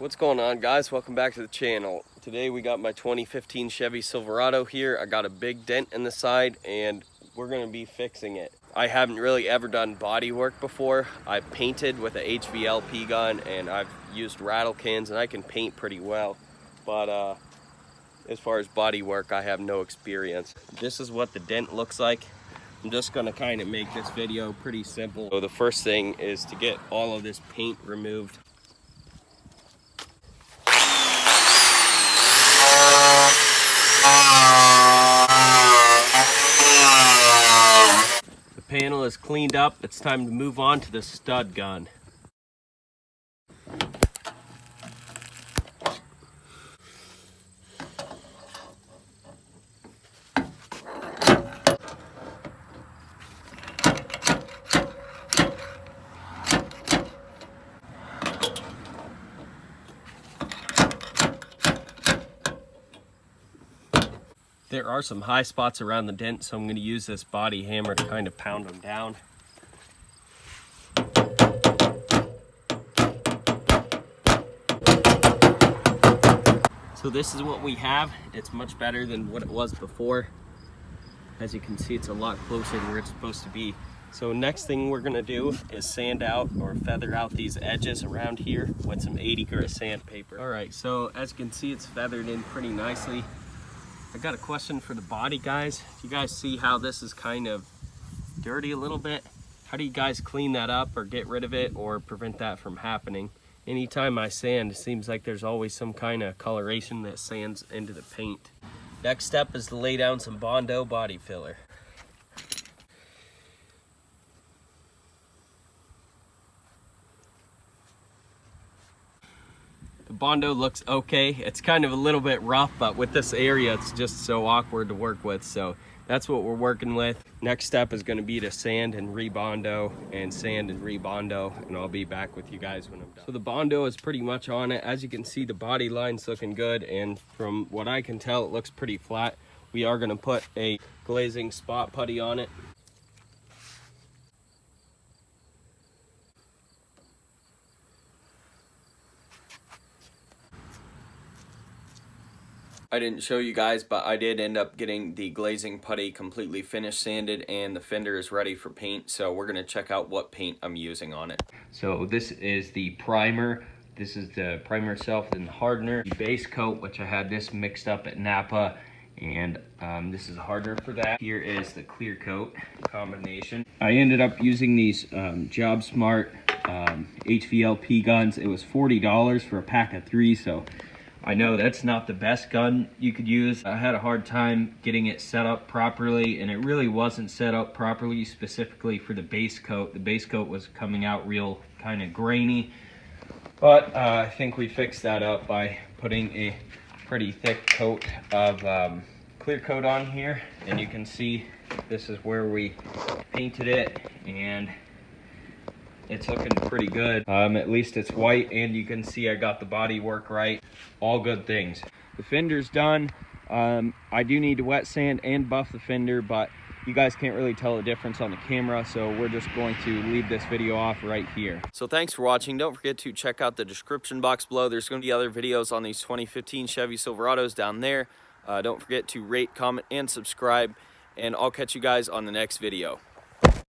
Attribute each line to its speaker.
Speaker 1: What's going on, guys? Welcome back to the channel. Today we got my 2015 Chevy Silverado here. I got a big dent in the side and we're going to be fixing it. I haven't really ever done body work before. I've painted with a HVLP gun and I've used rattle cans and I can paint pretty well. But as far as body work, I have no experience. This is what the dent looks like. I'm just going to kind of make this video pretty simple. So the first thing is to get all of this paint removed. The panel is cleaned up. It's time to move on to the stud gun. There are some high spots around the dent, so I'm going to use this body hammer to kind of pound them down. So this is what we have. It's much better than what it was before. As you can see, it's a lot closer to where it's supposed to be. So next thing we're going to do is sand out or feather out these edges around here with some 80 grit sandpaper. Alright, so as you can see, it's feathered in pretty nicely. I got a question for the body, guys. Do you guys see how this is kind of dirty a little bit? How do you guys clean that up or get rid of it or prevent that from happening? Anytime I sand, it seems like there's always some kind of coloration that sands into the paint. Next step is to lay down some Bondo body filler. The Bondo looks okay. It's kind of a little bit rough, but with this area, it's just so awkward to work with. So that's what we're working with. Next step is going to be to sand and re-Bondo and sand and re-Bondo, and I'll be back with you guys when I'm done. So the Bondo is pretty much on it. As you can see, the body line's looking good, and from what I can tell, it looks pretty flat. We are going to put a glazing spot putty on it. I didn't show you guys, but I did end up getting the glazing putty completely finished sanded and the fender is ready for paint. So we're gonna check out what paint I'm using on it. So this is the primer. This is the primer itself and the hardener. The base coat, which I had this mixed up at Napa, and this is a hardener for that. Here is the clear coat combination. I ended up using these Job Smart HVLP guns. It was $40 for a pack of 3, so I know that's not the best gun you could use. I had a hard time getting it set up properly, and it really wasn't set up properly specifically for the base coat. The base coat was coming out real kind of grainy, but I think we fixed that up by putting a pretty thick coat of clear coat on here. And you can see this is where we painted it, and it's looking pretty good. At least it's white, and you can see I got the body work right. All good things. The fender's done. I do need to wet sand and buff the fender, but you guys can't really tell the difference on the camera, so we're just going to leave this video off right here. So thanks for watching. Don't forget to check out the description box below. There's going to be other videos on these 2015 Chevy Silverados down there. Don't forget to rate, comment, and subscribe, and I'll catch you guys on the next video.